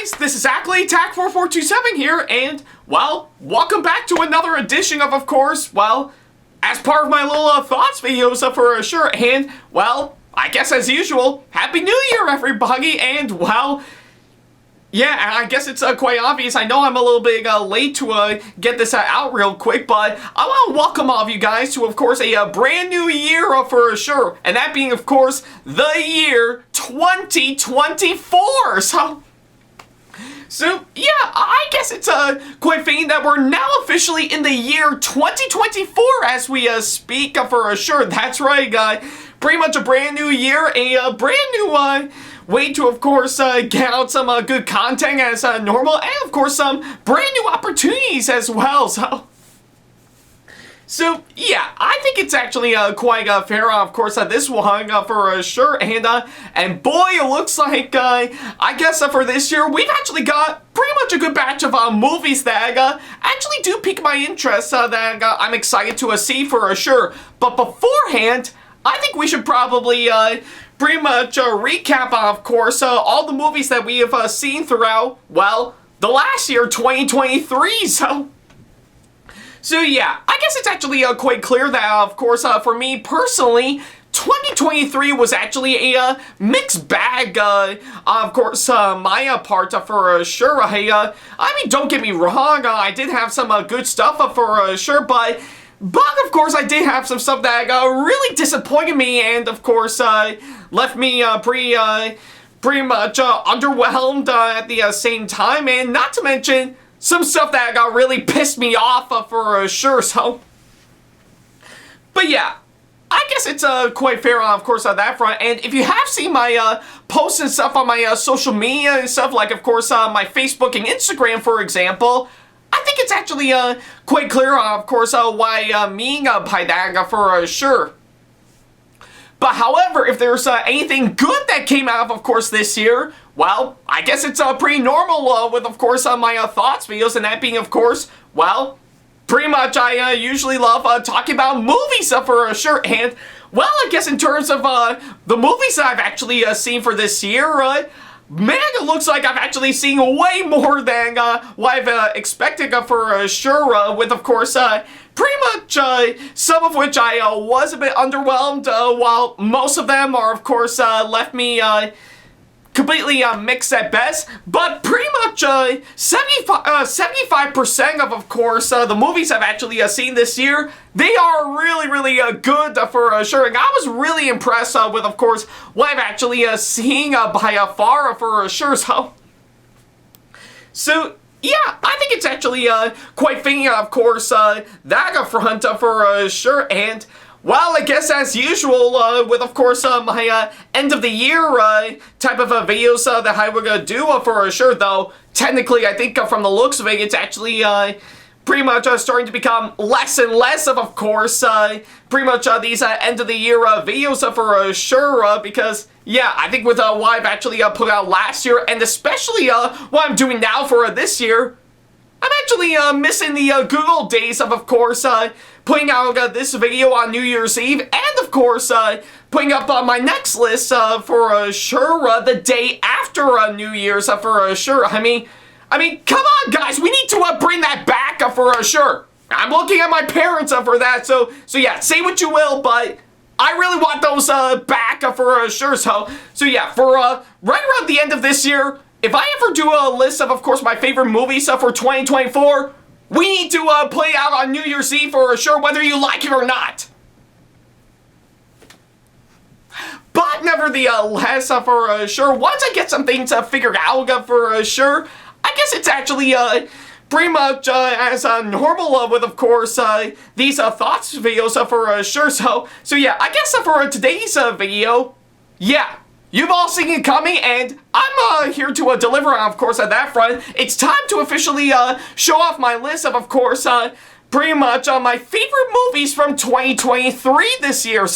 guys, this is Ackleyattack4427 here, and, well, welcome back to another edition of course, well, as part of my little thoughts videos for sure, and, well, I guess as usual, Happy New Year, everybody, and, well, yeah, I guess it's quite obvious. I know I'm a little bit late to get this out real quick, but I want to welcome all of you guys to, of course, a brand new year for sure, and that being, of course, the year 2024, So, yeah, I guess it's quite fitting that we're now officially in the year 2024 as we speak for sure. That's right, pretty much a brand new year, a brand new way to, of course, get out some good content as normal, and, of course, some brand new opportunities as well, So, yeah, I think it's actually quite fair, of course, this one for sure, and boy, it looks like, I guess for this year, we've actually got pretty much a good batch of movies that actually do pique my interest, that I'm excited to see for sure, but beforehand, I think we should probably pretty much recap, of course, all the movies that we have seen throughout, well, the last year, 2023, So yeah, I guess it's actually quite clear that, of course, for me personally, 2023 was actually a mixed bag, of course, my part for sure. I mean, don't get me wrong, I did have some good stuff for sure, but of course, I did have some stuff that really disappointed me, and of course, left me pretty much underwhelmed at the same time, and not to mention some stuff that really pissed me off for sure, But yeah, I guess it's quite fair, of course, on that front, and if you have seen my posts and stuff on my social media and stuff, like, of course, my Facebook and Instagram, for example, I think it's actually quite clear, of course, why I mean by that for sure. But however, if there's anything good that came out of course, this year, well, I guess it's pretty normal with, of course, my thoughts videos, and that being, of course, well, pretty much I usually love talking about movies for sure, and, well, I guess in terms of the movies that I've actually seen for this year, man, it looks like I've actually seen way more than what I've expected for sure, with, of course, pretty much some of which I was a bit underwhelmed, while most of them are, of course, left me completely mixed at best, but pretty much 75% of course, the movies I've actually seen this year, they are really, really good for sure, and I was really impressed with, of course, what I've actually seen by far for sure, So, yeah, I think it's actually quite fitting, of course, that front for sure, and, well, I guess as usual, with, of course, my end of the year type of videos that I would do for sure, though, technically, I think from the looks of it, it's actually pretty much starting to become less and less of course, pretty much these end of the year videos for sure, because, yeah, I think with what I've actually put out last year, and especially what I'm doing now for this year, I'm actually missing the Google days of course, putting out this video on New Year's Eve, and of course, putting up my next list for sure, the day after New Year's for sure. I mean, come on, guys, we need to bring that back for sure. I'm looking at my parents for that, so yeah, say what you will, but I really want those back for sure. So yeah, for right around the end of this year, if I ever do a list of course, my favorite movies for 2024, we need to play out on New Year's Eve for sure, whether you like it or not. But nevertheless, for sure, once I get some things figured out for sure, I guess it's actually pretty much as normal with, of course, these thoughts videos for sure. So yeah, I guess for today's video, yeah, you've all seen it coming, and I'm here to deliver, of course, at that front. It's time to officially show off my list of course, pretty much my favorite movies from 2023 this year.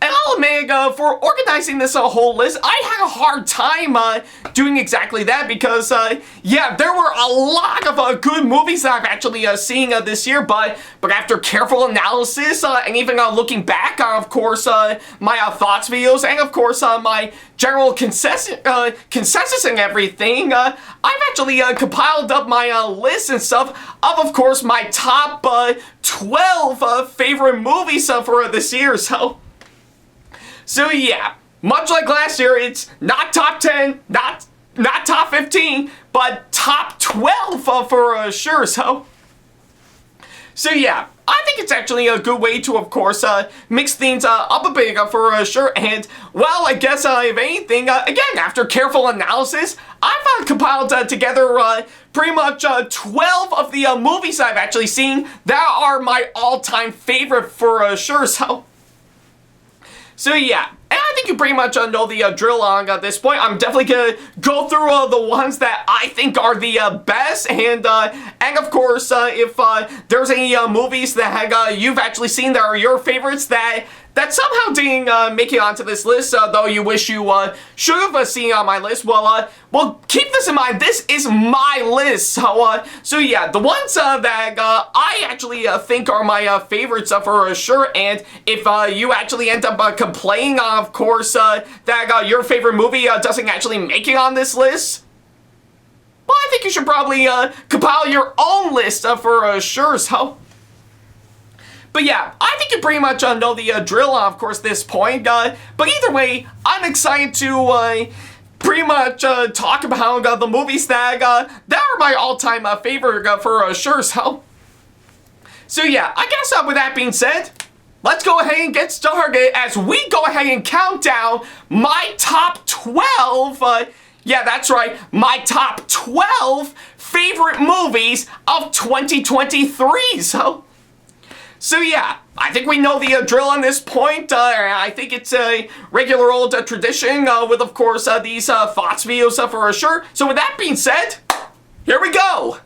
And I'll admit, for organizing this whole list, I had a hard time doing exactly that because, yeah, there were a lot of good movies that I've actually seen this year, but after careful analysis and even looking back on, of course, my thoughts videos and, of course, my general consensus and everything, I've actually compiled up my list and stuff of course, my top 12 favorite movies for this year, so yeah, much like last year, it's not top 10, not top 15, but top 12 for sure, so yeah, I think it's actually a good way to, of course, mix things up a bit for sure, and, well, I guess, if anything, again, after careful analysis, I've compiled together pretty much 12 of the movies I've actually seen that are my all-time favorite for sure, so yeah. And I think you pretty much know the drill on this point. I'm definitely gonna go through the ones that I think are the best, and of course, if there's any movies that you've actually seen that are your favorites that somehow didn't make it onto this list, though you wish you should have seen on my list, well, keep this in mind. This is my list, so yeah, the ones that I actually think are my favorites for sure, and if you actually end up complaining, of course, that your favorite movie doesn't actually make it on this list, well, I think you should probably compile your own list for sure, so but yeah, I think you pretty much know the drill on, of course, this point. But either way, I'm excited to pretty much talk about the movies that are my all-time favorite for sure. So yeah, I guess with that being said, let's go ahead and get started as we go ahead and count down my top 12. Yeah, that's right, my top 12 favorite movies of 2023. So yeah, I think we know the drill on this point. I think it's a regular old tradition with, of course, these thoughts videos for sure. So with that being said, here we go!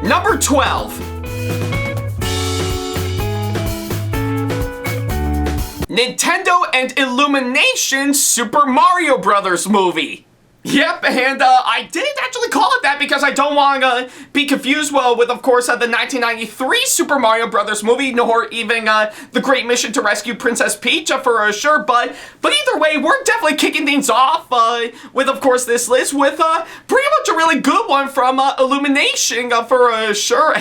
Number 12. Nintendo and Illumination Super Mario Brothers movie. Yep, and I didn't actually call it that because I don't want to be confused with, of course, the 1993 Super Mario Brothers movie, nor even The Great Mission to Rescue Princess Peach for sure, but either way, we're definitely kicking things off with, of course, this list with pretty much a really good one from Illumination for sure,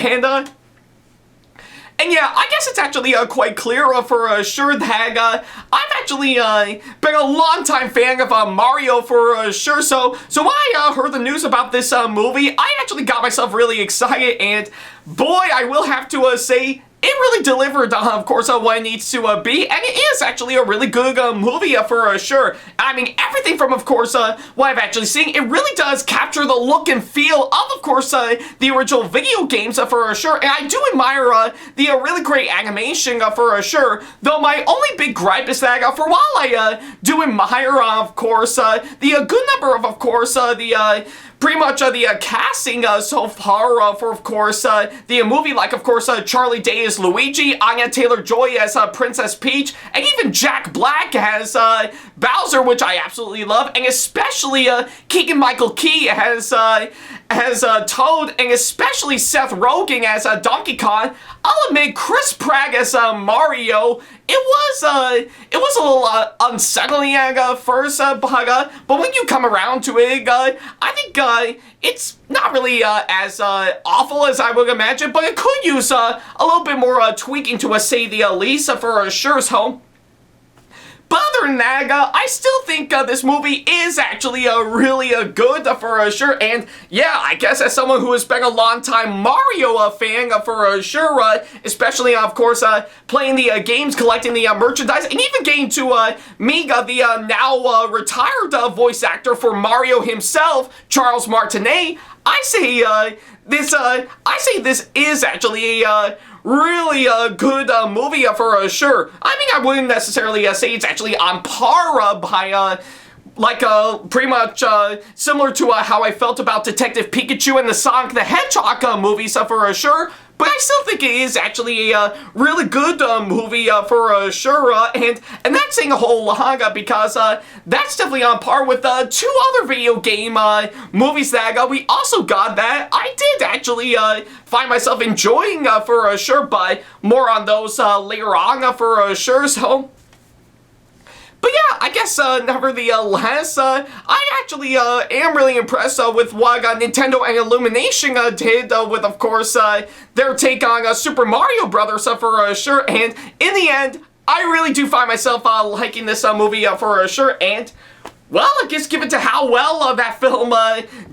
and yeah, I guess it's actually quite clear for sure that I've actually been a long-time fan of Mario for sure. So when I heard the news about this movie, I actually got myself really excited, and boy, I will have to say, it really delivered, of course, what it needs to be, and it is actually a really good movie for sure. I mean, everything from, of course, what I've actually seen, it really does capture the look and feel of course, the original video games for sure, and I do admire the really great animation for sure, though my only big gripe is that for while I do admire, of course, the good number of course, the pretty much the casting so far for, of course, the movie, like, of course, Charlie Day as Luigi, Anya Taylor-Joy as Princess Peach, and even Jack Black as Bowser, which I absolutely love, and especially Keegan-Michael Key as Toad, and especially Seth Rogen as Donkey Kong. I'll admit, Chris Pratt as Mario, it was a little unsettling at first, but when you come around to it, I think it's not really as awful as I would imagine, but it could use a little bit more tweaking to say the least for sure. So, but other than that, I still think this movie is actually really good for sure, and yeah, I guess as someone who has been a long-time Mario fan for sure, especially, of course, playing the games, collecting the merchandise, and even getting to meet the now retired voice actor for Mario himself, Charles Martinet, I say this is actually a really good movie for sure. I mean, I wouldn't necessarily say it's actually on par like pretty much similar to how I felt about Detective Pikachu and the Sonic the Hedgehog movies for sure. But I still think it is actually a really good movie for sure, and that's saying a whole lot because that's definitely on par with two other video game movies that we also got that I did actually find myself enjoying for sure, but more on those later on for sure, so... But yeah, I guess nevertheless, I actually am really impressed with what Nintendo and Illumination did with, of course, their take on Super Mario Brothers for sure. And in the end, I really do find myself liking this movie for sure. And, well, I guess given to how well that film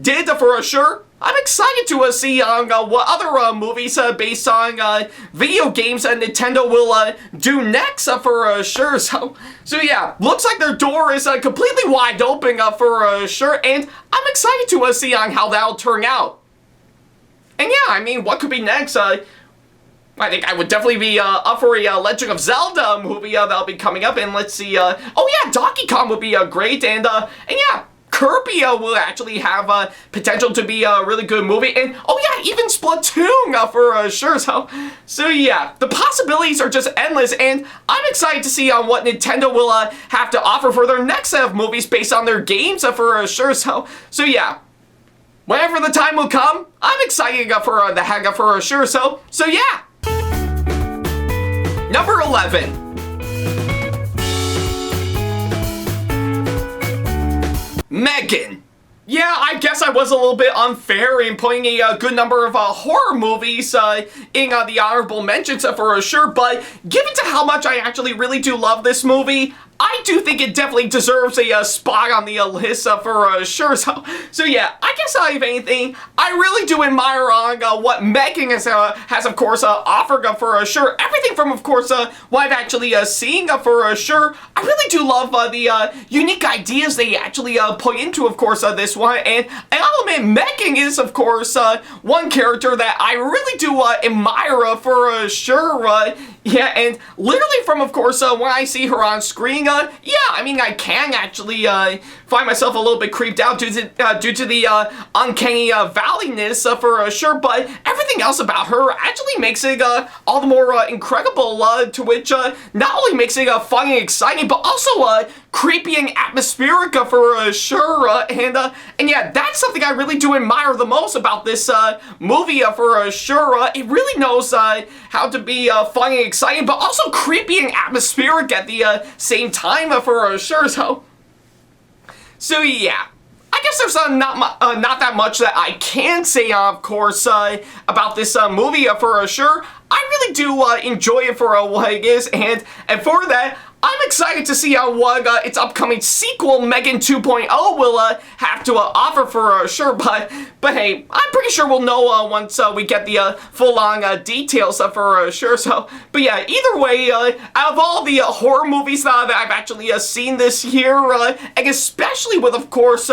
did for sure, I'm excited to see what other movies based on video games Nintendo will do next for sure. So yeah, looks like their door is completely wide open for sure, and I'm excited to see on how that'll turn out. And yeah, I mean, what could be next? I think I would definitely be up for a Legend of Zelda movie that'll be coming up, and let's see, oh yeah, Donkey Kong would be great, and yeah, Kirby will actually have potential to be a really good movie, and oh yeah, even Splatoon for sure. So yeah, the possibilities are just endless, and I'm excited to see what Nintendo will have to offer for their next set of movies based on their games for sure. So yeah, whenever the time will come, I'm excited for the heck for sure. So yeah. Number 11. Megan. Yeah, I guess I was a little bit unfair in putting a good number of horror movies in the honorable mentions for sure, but given to how much I actually really do love this movie, I do think it definitely deserves a spot on the list for sure. So yeah, I guess if anything, I really do admire what Megan has of course offered for sure. Everything from of course what I've actually seen for sure. I really do love the unique ideas they actually put into of course this one, and I'll admit Megan is of course one character that I really do admire for sure. Yeah, and literally from, of course, when I see her on screen, yeah, I mean, I can actually find myself a little bit creeped out due to the uncanny valleyness for sure, but everything else about her actually makes it all the more incredible, to which not only makes it fun and exciting, but also creepy and atmospheric for sure, and yeah, that's something I really do admire the most about this movie for sure. It really knows how to be fun and exciting, but also creepy and atmospheric at the same time for sure. So yeah, I guess there's not that much that I can say, of course, about this movie for sure. I really do enjoy it for what it is, and for that, I'm excited to see what its upcoming sequel, Megan 2.0, will have to offer for sure, but hey, I'm pretty sure we'll know once we get the full-on details for sure, but yeah, either way, out of all the horror movies that I've actually seen this year, and especially with, of course,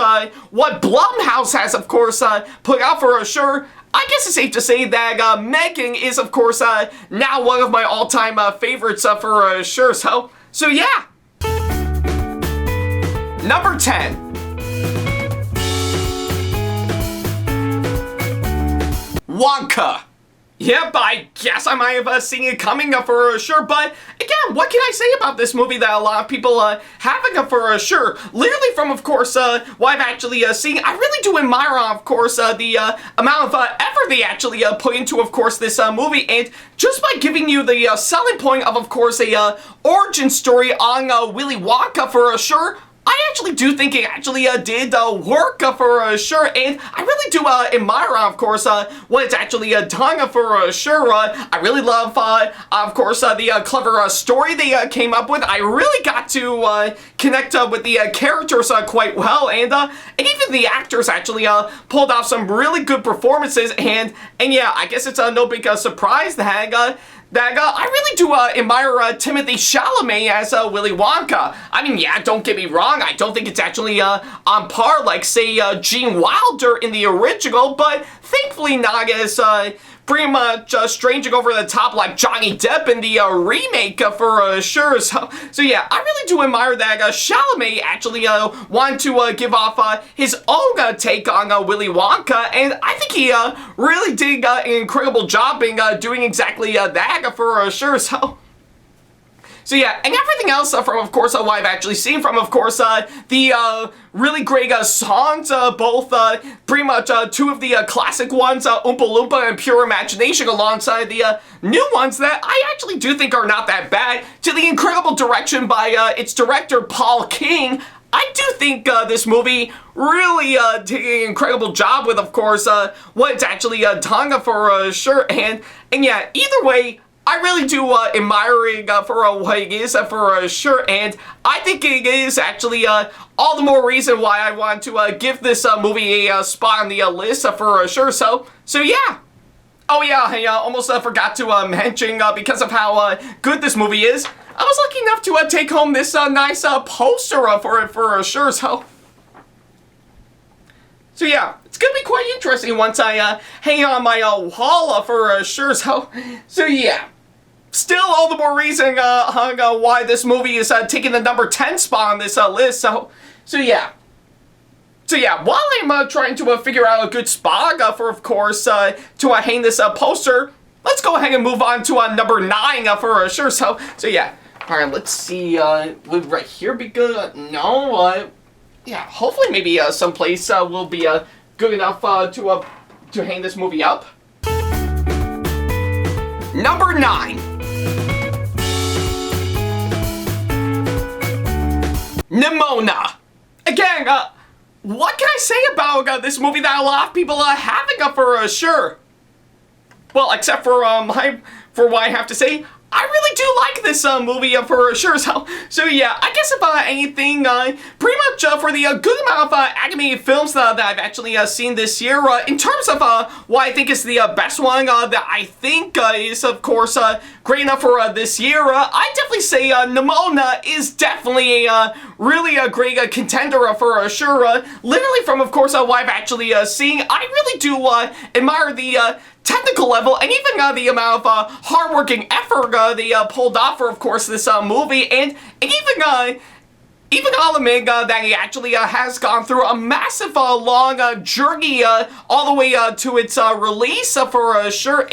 what Blumhouse has, of course, put out for sure, I guess it's safe to say that Megan is, of course, now one of my all-time favorites for sure, so yeah. Number 10. Wonka. Yep, I guess I might have seen it coming for sure, but again, what can I say about this movie that a lot of people haven't for sure? Literally from, of course, what I've actually seen, I really do admire, of course, the amount of effort they actually put into, of course, this movie, and just by giving you the selling point of course, a origin story on Willy Wonka for sure, I actually do think it actually did work for sure, and I really do admire, of course, what it's actually done for sure. I really love, of course, the clever story they came up with. I really got to connect with the characters quite well, and even the actors actually pulled off some really good performances, and yeah, I guess it's no big surprise that I really do admire Timothy Chalamet as Willy Wonka. I mean, yeah, don't get me wrong, I don't think it's actually on par like, say, Gene Wilder in the original, but thankfully not as pretty much stranging over the top like Johnny Depp in the remake for sure. So yeah, I really do admire that Chalamet actually wanted to give off his own take on Willy Wonka, and I think he really did an incredible job in doing exactly that for sure. So yeah, and everything else from, of course, what I've actually seen from, of course, the really great songs, both pretty much two of the classic ones, Oompa Loompa and Pure Imagination, alongside the new ones that I actually do think are not that bad, to the incredible direction by its director, Paul King. I do think this movie really did an incredible job with, of course, what it's actually done for sure, and yeah, either way, I really do admire it for what it is for sure, and I think it is actually all the more reason why I want to give this movie a spot on the list for sure. So yeah. Oh yeah, I almost forgot to mention, because of how good this movie is, I was lucky enough to take home this nice poster for it for sure. So yeah, it's gonna be quite interesting once I hang on my wall for sure. So yeah. Still, all the more reason why this movie is taking the number 10 spot on this list. So yeah. While I'm trying to figure out a good spot for, of course, to hang this poster, let's go ahead and move on to number 9 for sure. So yeah. All right, let's see. Would right here be good? No. Yeah. Hopefully, maybe someplace will be good enough to hang this movie up. Number 9. Nimona. Again, what can I say about this movie that a lot of people having for sure? Well, except for for what I have to say, I really do like this movie for sure. So yeah, I guess if anything, pretty much for the good amount of animated films that I've actually seen this year, in terms of what I think is the best one that I think is, of course, great enough for this year, I definitely say Nimona is definitely a really great contender for sure. Literally from, of course, what I've actually seen, I really do admire the technical level, and even the amount of hard-working effort they pulled off for, of course, this movie, and even I'll admit that he actually has gone through a massive, long journey all the way to its release for sure,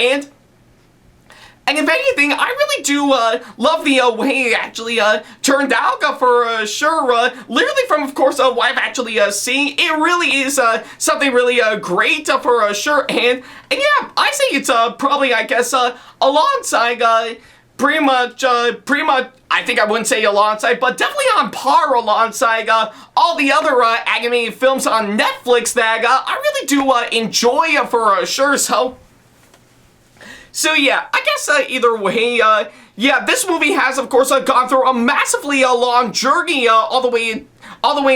and if anything, I really do love the way it actually turned out for sure. Literally from, of course, what I've actually seen, it really is something really great for sure. And yeah, I say it's probably, I guess, alongside pretty much, I think I wouldn't say alongside, but definitely on par alongside all the other animated films on Netflix that I really do enjoy for sure. So yeah, I guess either way, yeah, this movie has, of course, gone through a massively long journey all the way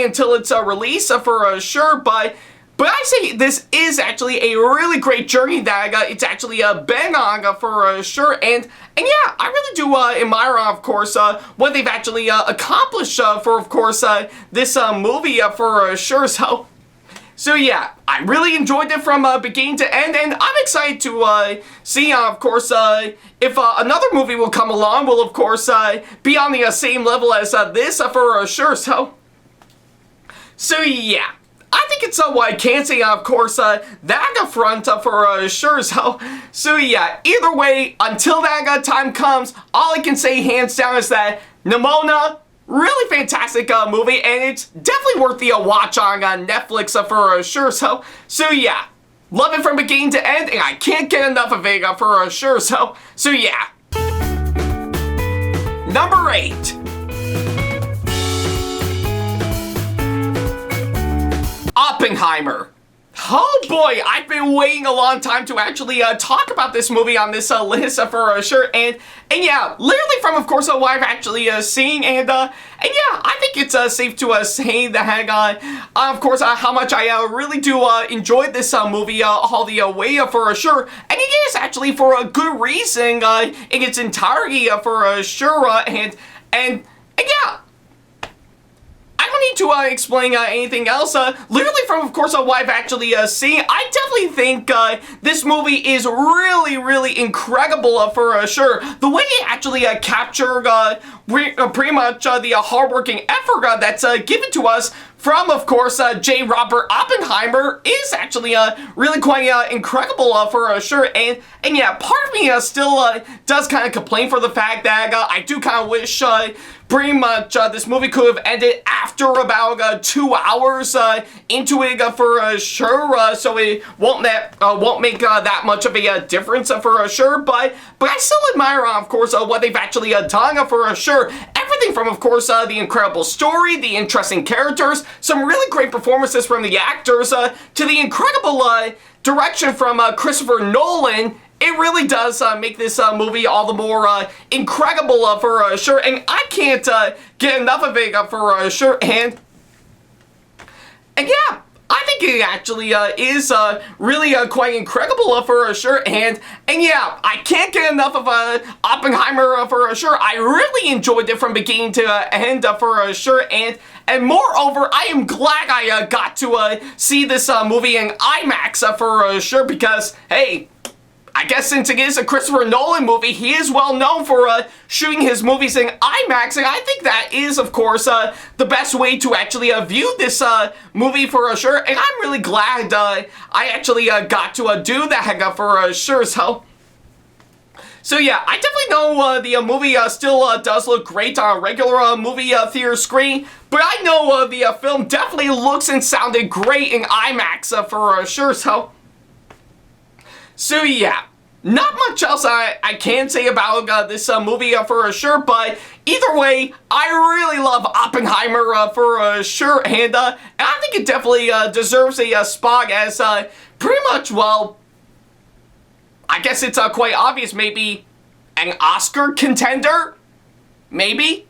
until its release for sure. But I say this is actually a really great journey that it's actually been on for sure. And yeah, I really do admire, of course, what they've actually accomplished for, of course, this movie for sure. So yeah, I really enjoyed it from beginning to end, and I'm excited to see, of course, if another movie will come along, will, of course, be on the same level as this for sure. So yeah, I think it's what I can say, of course, that front for sure. So yeah, either way, until that time comes, all I can say hands down is that Nimona, really fantastic movie, and it's definitely worth the watch on Netflix for sure. So yeah, love it from beginning to end, and I can't get enough of it for sure. So yeah. Number 8. Oppenheimer. Oh boy, I've been waiting a long time to actually talk about this movie on this list for sure, and yeah, literally from, of course, what I've actually seen, and yeah, I think it's safe to say that, of course, how much I really do enjoy this movie all the way for sure, and it is actually for a good reason in its entirety for sure, and yeah. I don't need to explain anything else. Literally from, of course, what I've actually seen, I definitely actually think this movie is really, really incredible for sure. The way they actually capture pretty much the hardworking effort that's given to us from, of course, J. Robert Oppenheimer is actually really quite incredible for sure. And yeah, part of me still does kind of complain for the fact that I do kind of wish pretty much this movie could have ended after about 2 hours into it for sure, so it won't make that much of a difference for sure. But I still admire, of course, what they've actually done for sure. Everything from, of course, the incredible story, the interesting characters, some really great performances from the actors, to the incredible direction from Christopher Nolan. It really does make this movie all the more incredible for sure, and I can't get enough of it for sure. And yeah, I think it actually is really quite incredible for sure. And yeah, I can't get enough of Oppenheimer for sure. I really enjoyed it from beginning to end for sure. And moreover, I am glad I got to see this movie in IMAX for sure, because hey, I guess since it is a Christopher Nolan movie, he is well known for shooting his movies in IMAX, and I think that is, of course, the best way to actually view this movie for sure, and I'm really glad I actually got to do that for sure. So yeah, I definitely know the movie still does look great on a regular movie theater screen, but I know the film definitely looks and sounded great in IMAX for sure. So yeah, not much else I can say about this movie for sure, but either way, I really love Oppenheimer for sure, and I think it definitely deserves a spot as pretty much, well, I guess it's quite obvious, maybe an Oscar contender? Maybe?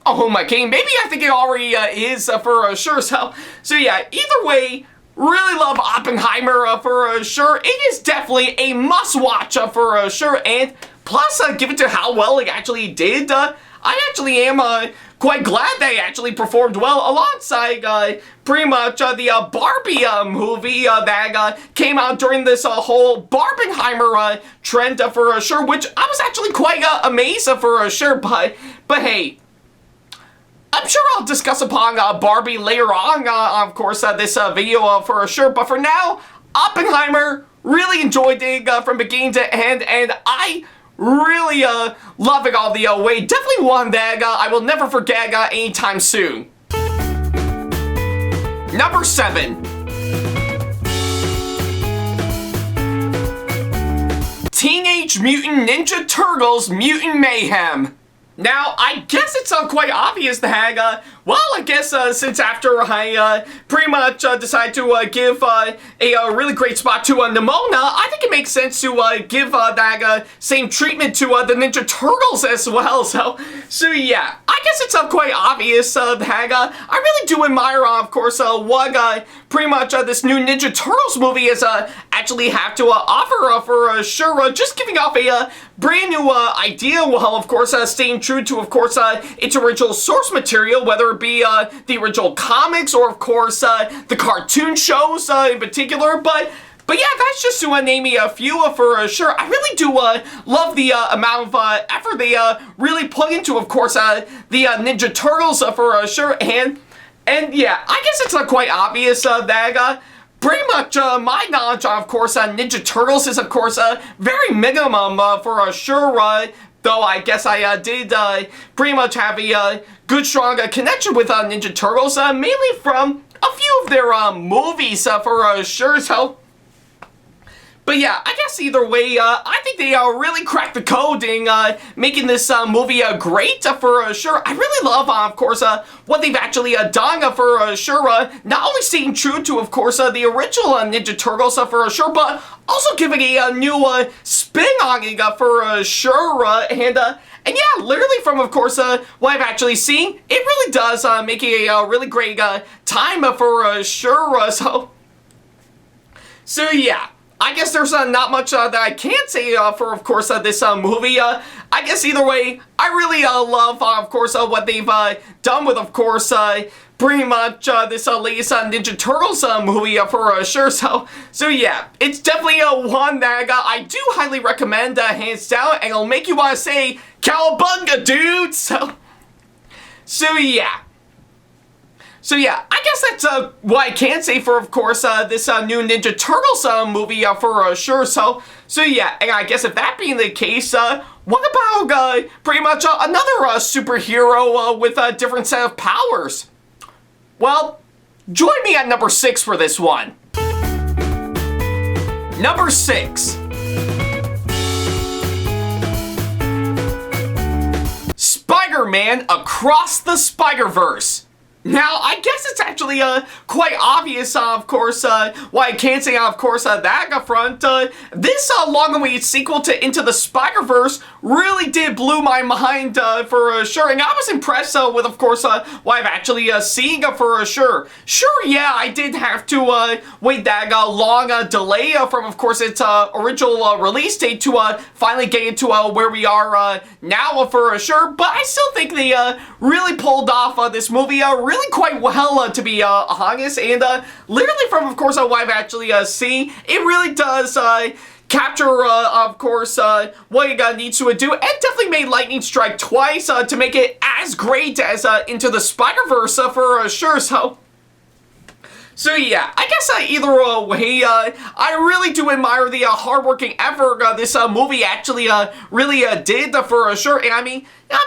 Oh, who am I kidding? Maybe I think it already is for sure. So yeah, either way, really love Oppenheimer for sure. It is definitely a must-watch for sure, and plus, given to how well it actually did, I actually am quite glad they actually performed well alongside pretty much the Barbie movie that came out during this whole Barbenheimer trend for sure, which I was actually quite amazed for sure, but hey, I'm sure I'll discuss upon Barbie later on, of course, this video for sure, but for now, Oppenheimer, really enjoyed it from beginning to end, and I really love it all the way. Definitely one that I will never forget anytime soon. Number 7. Teenage Mutant Ninja Turtles Mutant Mayhem. Now, I guess it's quite obvious that, well, I guess since after I pretty much decided to give a really great spot to Nimona, I think it makes sense to give that same treatment to the Ninja Turtles as well. So yeah, I guess it's quite obvious that I really do admire, of course, what pretty much this new Ninja Turtles movie is actually have to offer for sure. Just giving off a brand new idea, while of course staying true to, of course, its original source material, whether it be the original comics or, of course, the cartoon shows in particular. But yeah, that's just to name a few for sure. I really do love the amount of effort they really put into, of course, the Ninja Turtles for sure. And yeah, I guess it's quite obvious that pretty much my knowledge of course, Ninja Turtles is, of course, very minimum for sure. Though I guess I did pretty much have a good, strong connection with Ninja Turtles, mainly from a few of their movies for sure. But yeah, I guess either way, I think they really cracked the code in making this movie great for sure. I really love, of course, what they've actually done for sure. Not only staying true to, of course, the original Ninja Turtles for sure, but also giving a new spin on it for sure. And yeah, literally from, of course, what I've actually seen, it really does make it a really great time for sure. So yeah. I guess there's not much that I can say for, of course, this movie. I guess either way, I really love, of course, what they've done with, of course, pretty much this latest Ninja Turtles movie for sure. So yeah, it's definitely one that I do highly recommend, hands down, and it'll make you want to say, "Cowabunga, dude!" So yeah, I guess that's what I can say for, of course, this new Ninja Turtles movie for sure. So yeah, and I guess if that being the case, what about pretty much another superhero with a different set of powers? Well, join me at number 6 for this one. Number 6. Spider-Man Across the Spider-Verse. Now, I guess it's actually quite obvious, of course, why I can't say, of course, that up front. This long-awaited sequel to Into the Spider-Verse really did blew my mind for sure, and I was impressed with, of course, what I've actually seen for sure. Sure, yeah, I did have to wait that long delay from, of course, its original release date to finally get into where we are now for sure, but I still think they really pulled off this movie really quite well, to be honest, and literally from, of course, what I've actually seen, it really does capture, of course, what it needs to do, and definitely made lightning strike twice to make it as great as Into the Spider-Verse for sure. So yeah, I guess either way, I really do admire the hardworking effort this movie actually really did for sure. And I mean,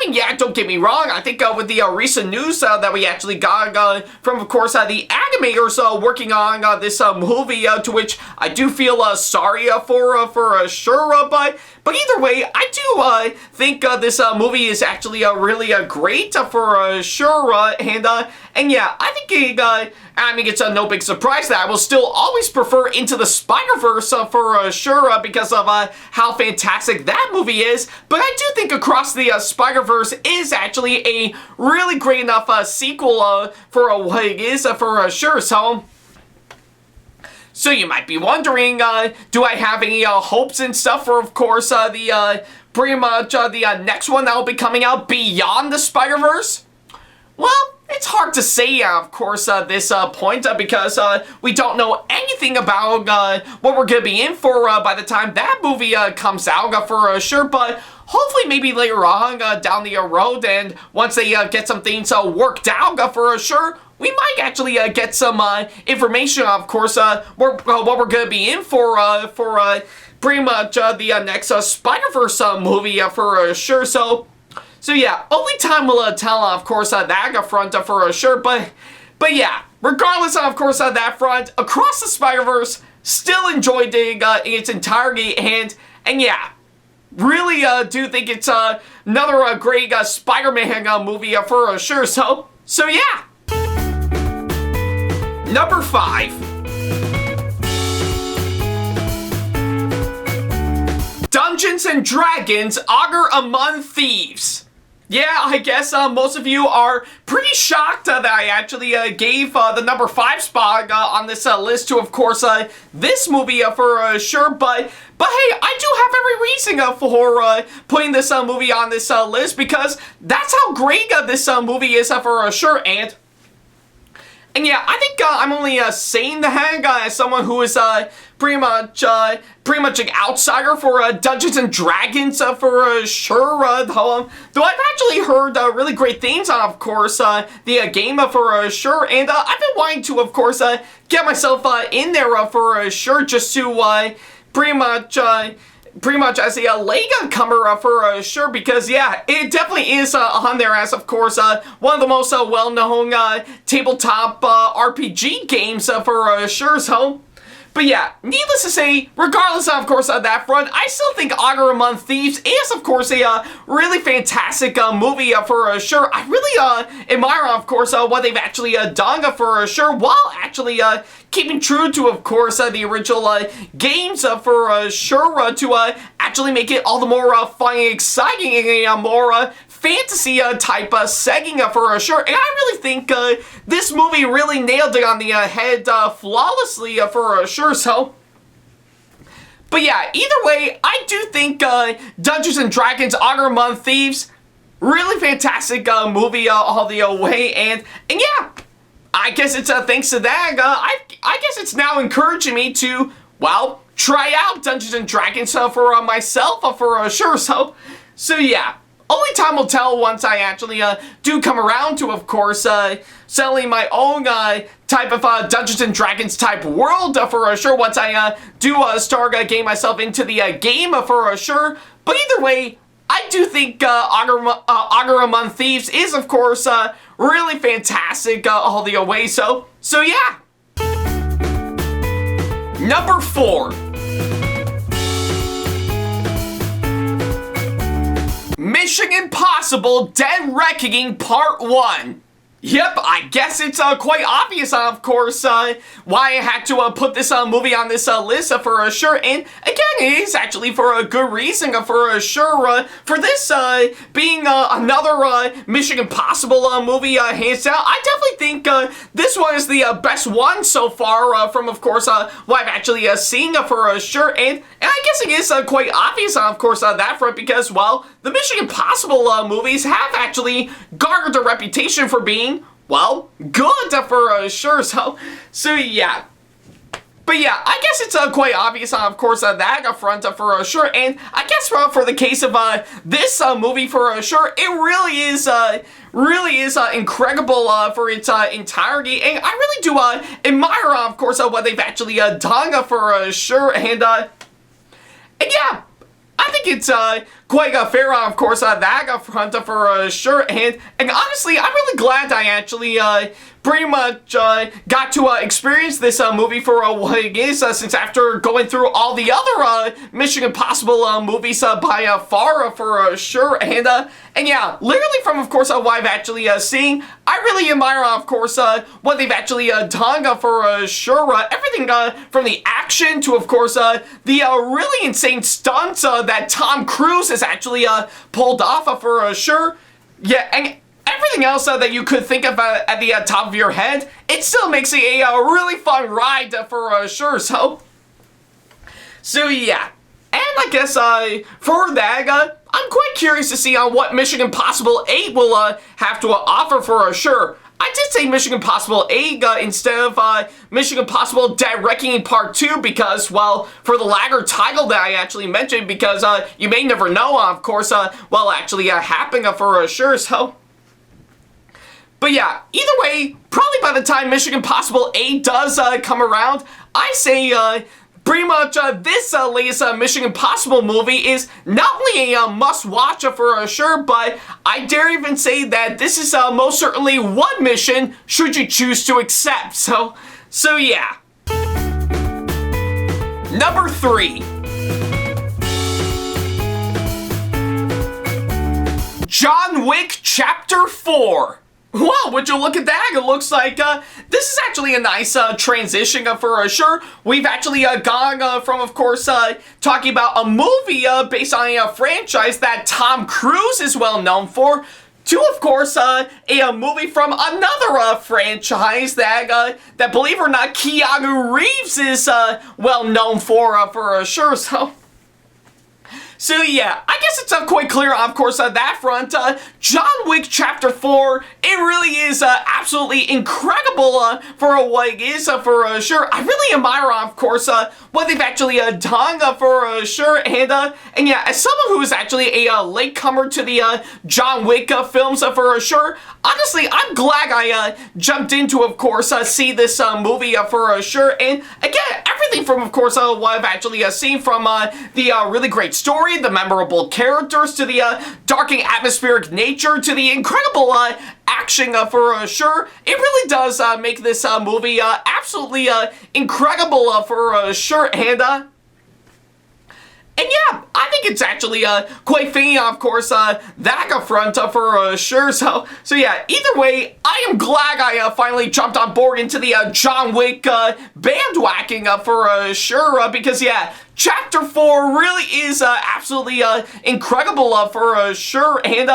yeah, don't get me wrong. I think with the recent news that we actually got from, of course, the animators working on this movie, to which I do feel sorry for sure. But either way, I do think this movie is actually really great for sure. And yeah, I think I mean, it's no big surprise that I will still always prefer Into the Spider-Verse for sure because of how fantastic that movie is. But I do think Across the Spider-Verse is actually a really great enough sequel for what it is for sure. So you might be wondering, do I have any hopes and stuff for, of course, the pretty much the next one that will be coming out beyond the Spider-Verse? Well, it's hard to say, of course, this point, because we don't know anything about what we're going to be in for by the time that movie comes out for sure, but hopefully maybe later on down the road, and once they get some things worked out for sure, we might actually get some information, of course, what we're going to be in for pretty much the next Spider-Verse movie for sure. So yeah, only time will tell, of course, that front for sure, but yeah, regardless, of course, that front, Across the Spider-Verse, still enjoyed it in its entirety, and yeah, really do think it's another great Spider-Man movie for sure, so yeah. Number 5. Dungeons and Dragons Augur Among Thieves. Yeah, I guess most of you are pretty shocked that I actually gave the number 5 spot on this list to, of course, this movie for sure, but hey, I do have every reason for putting this movie on this list, because that's how great this movie is for sure, and yeah, I think I'm only saying that as someone who is pretty much an outsider for Dungeons and Dragons for sure. Though I've actually heard really great things on, of course, the game for sure, and I've been wanting to, of course, get myself in there for sure, just to pretty much as a latecomer for sure, because yeah, it definitely is on there as, of course, one of the most well-known tabletop RPG games for sure. But yeah, needless to say, regardless of course of that front, I still think Augur Among Thieves is, of course, a really fantastic movie for sure. I really admire, of course, what they've actually done for sure, while actually keeping true to, of course, the original games for sure, to actually make it all the more fun and exciting and a more fantasy type setting for sure. And I really think this movie really nailed it on the head flawlessly for sure. So But yeah, either way, I do think Dungeons & Dragons Honor Among Thieves, really fantastic movie all the way, and yeah, I guess it's thanks to that, I guess it's now encouraging me to, well, try out Dungeons & Dragons for myself, for sure, so yeah. Only time will tell once I actually do come around to, of course, selling my own type of Dungeons & Dragons type world for sure, once I do start getting myself into the game for sure. But either way, I do think Honor Among Thieves is, of course, really fantastic all the way, so yeah. Number 4. Mission Impossible Dead Reckoning Part 1. Yep, I guess it's quite obvious, of course, why I had to put this movie on this list for sure. And again, it is actually for a good reason for sure. For this being another Mission Impossible movie, hands down, I definitely think this one is the best one so far from, of course, what I've actually seen for sure. And I guess it is quite obvious, of course, on that front because, well, the Mission Impossible movies have actually garnered a reputation for being, well, good for sure, so yeah. But yeah, I guess it's quite obvious, of course, that front for sure, and I guess for the case of this movie for sure, it really is incredible for its entirety, and I really do admire, of course, what they've actually done for sure, and yeah. I think it's quite fair, of course, that front for sure, and honestly, I'm really glad I actually pretty much got to experience this movie for what it is, since after going through all the other Mission Impossible movies by far for sure, and yeah, literally from, of course, what I've actually seen, I really admire, of course, what they've actually done for sure. Everything from the action to, of course, the really insane stunts that Tom Cruise has actually pulled off for sure. Yeah, and everything else that you could think of at the top of your head, it still makes it a really fun ride for sure. So yeah. And I guess for that, I'm quite curious to see what Mission Impossible 8 will have to offer for sure. I did say Mission Impossible 8 instead of Mission Impossible Dead Reckoning Part 2 because, well, for the latter title that I actually mentioned, because you may never know, of course, well, actually happening for sure, so. But yeah, either way, probably by the time Mission Impossible 8 does come around, I say pretty much this latest Mission Impossible movie is not only a must-watch for sure, but I dare even say that this is most certainly one mission should you choose to accept. So yeah. Number 3. John Wick Chapter 4. Well, would you look at that? It looks like this is actually a nice transition for sure. We've actually gone from, of course, talking about a movie based on a franchise that Tom Cruise is well known for, to, of course, a movie from another franchise that, believe it or not, Keanu Reeves is well known for sure. So yeah, I guess it's quite clear, of course, on that front. John Wick Chapter 4, it really is absolutely incredible for what it is for sure. I really admire, of course, what they've actually done for sure. And yeah, as someone who is actually a latecomer to the John Wick films for sure, honestly, I'm glad I jumped into, of course, see this movie for sure. And again, everything from, of course, what I've actually seen from the really great story, the memorable characters, to the dark and atmospheric nature, to the incredible action for sure. It really does make this movie absolutely incredible for sure. And yeah, I think it's actually quite fitting, of course, that up front for sure. So yeah, either way, I am glad I finally jumped on board into the John Wick bandwagon for sure, because yeah, Chapter 4 really is absolutely incredible for sure. And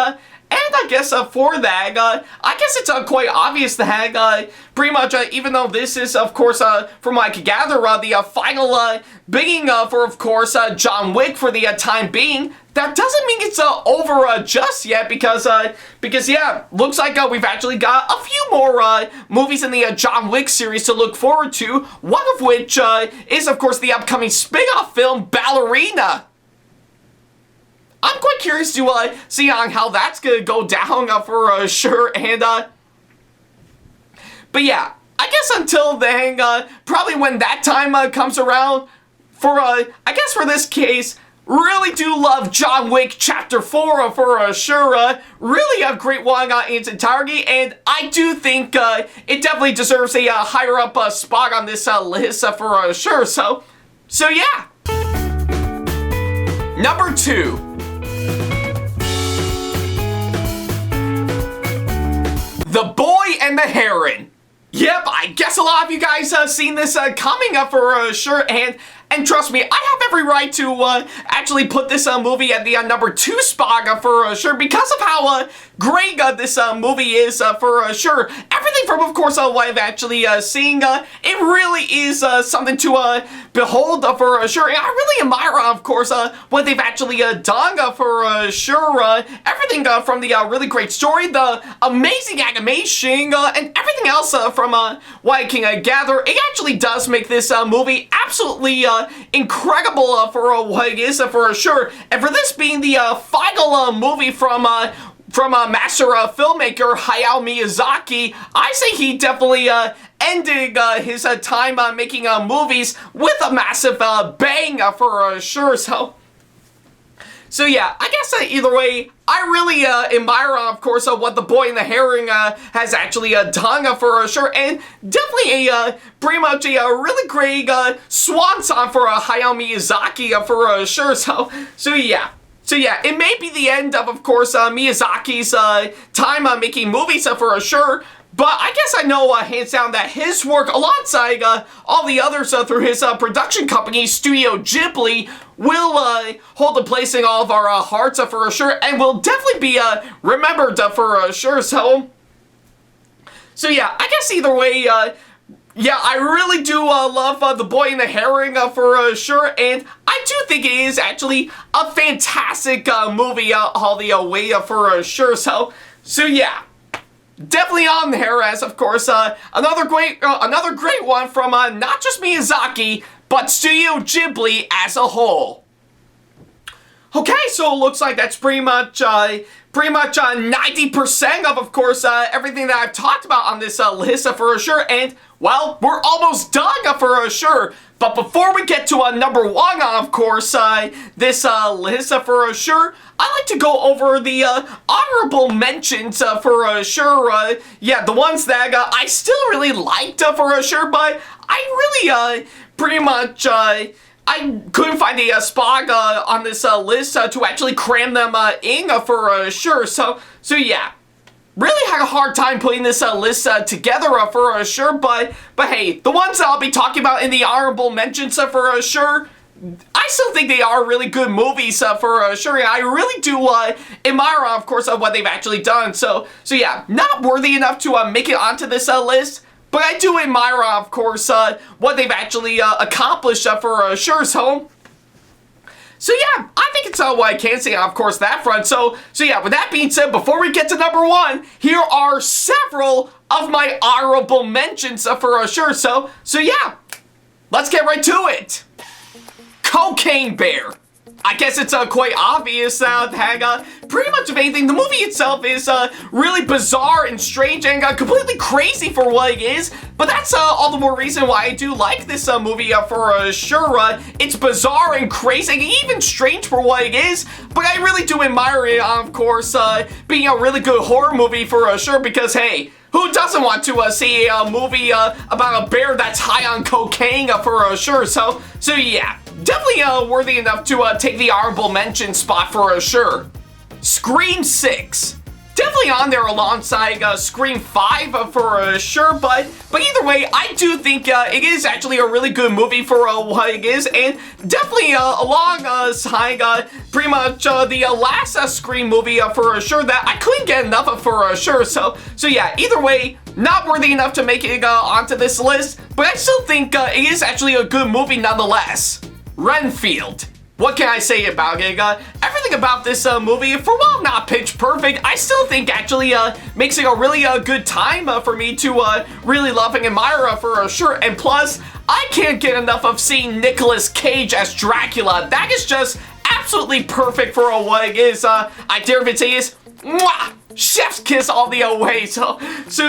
I guess for that, I guess it's quite obvious that pretty much, even though this is, of course, from what I can gather, the final bidding for, of course, John Wick for the time being, that doesn't mean it's over just yet, because yeah, looks like we've actually got a few more movies in the John Wick series to look forward to, one of which is, of course, the upcoming spin-off film, Ballerina. I'm quite curious to see on how that's gonna go down for sure, and but yeah, I guess until then, probably when that time comes around, for I guess for this case, really do love John Wick Chapter 4 for sure. Really a great one in its entirety, and I do think it definitely deserves a higher up spot on this list for sure. So yeah. Number 2. The Boy and the Heron. Yep, I guess a lot of you guys seen this coming up for sure, and trust me, I have every right to actually put this movie at the number 2 spot for sure, because of how great this movie is for sure. Everything from, of course, what I've actually seen, it really is something to behold for sure. And I really admire, of course, what they've actually done for sure. Everything from the really great story, the amazing animation, and everything else from what I can gather. It actually does make this movie absolutely incredible for what it is for sure. And for this being the final movie from master filmmaker Hayao Miyazaki, I say he definitely ended his time making movies with a massive bang for sure. So yeah, I guess either way, I really admire, of course, what The Boy and the Heron has actually done for sure, and definitely pretty much a really great swan song for Hayao Miyazaki for sure. So yeah. So yeah, it may be the end of course, Miyazaki's time making movies for sure, but I guess I know hands down that his work alongside all the others through his production company, Studio Ghibli, will hold a place in all of our hearts for sure, and will definitely be remembered for sure. So yeah, I guess either way, yeah, I really do love The Boy and the Heron for sure, and I do think it is actually a fantastic movie all the way for sure. So yeah, definitely on there as, of course, another great one from not just Miyazaki, but Studio Ghibli as a whole. Okay, so it looks like that's pretty much 90% of course, everything that I've talked about on this list for sure, and, well, we're almost done for sure. But before we get to number 1, of course, this list for sure, I like to go over the honorable mentions for sure. Yeah, the ones that I still really liked for sure, but I really pretty much I couldn't find a spot on this list to actually cram them in for sure. So yeah, really had a hard time putting this list together for sure. But hey, the ones that I'll be talking about in the honorable mentions for sure, I still think they are really good movies for sure. I really do admire, of course, what they've actually done. So yeah, not worthy enough to make it onto this list. But I do admire, of course, what they've actually accomplished for sure. So yeah, I think it's what I can say, of course, that front. So yeah, with that being said, before we get to number 1, here are several of my honorable mentions for sure. So yeah, let's get right to it. Cocaine Bear. I guess it's quite obvious that pretty much of anything, the movie itself is really bizarre and strange and completely crazy for what it is, but that's all the more reason why I do like this movie for sure. It's bizarre and crazy and even strange for what it is, but I really do admire it, of course, being a really good horror movie for sure, because hey, who doesn't want to see a movie about a bear that's high on cocaine for sure? So yeah, definitely worthy enough to take the honorable mention spot for sure. Scream 6. definitely on there alongside Scream 5 for sure, but either way, I do think it is actually a really good movie for what it is, and definitely alongside pretty much the last Scream movie for sure that I couldn't get enough of for sure. So yeah, either way, not worthy enough to make it onto this list, but I still think it is actually a good movie nonetheless. Renfield. What can I say about it? Everything about this movie, for while not pitch perfect, I still think actually makes it a really good time for me to really love and admire for sure. And plus, I can't get enough of seeing Nicolas Cage as Dracula. That is just absolutely perfect for what it is. I dare even say is, mwah! Chef's kiss all the way. So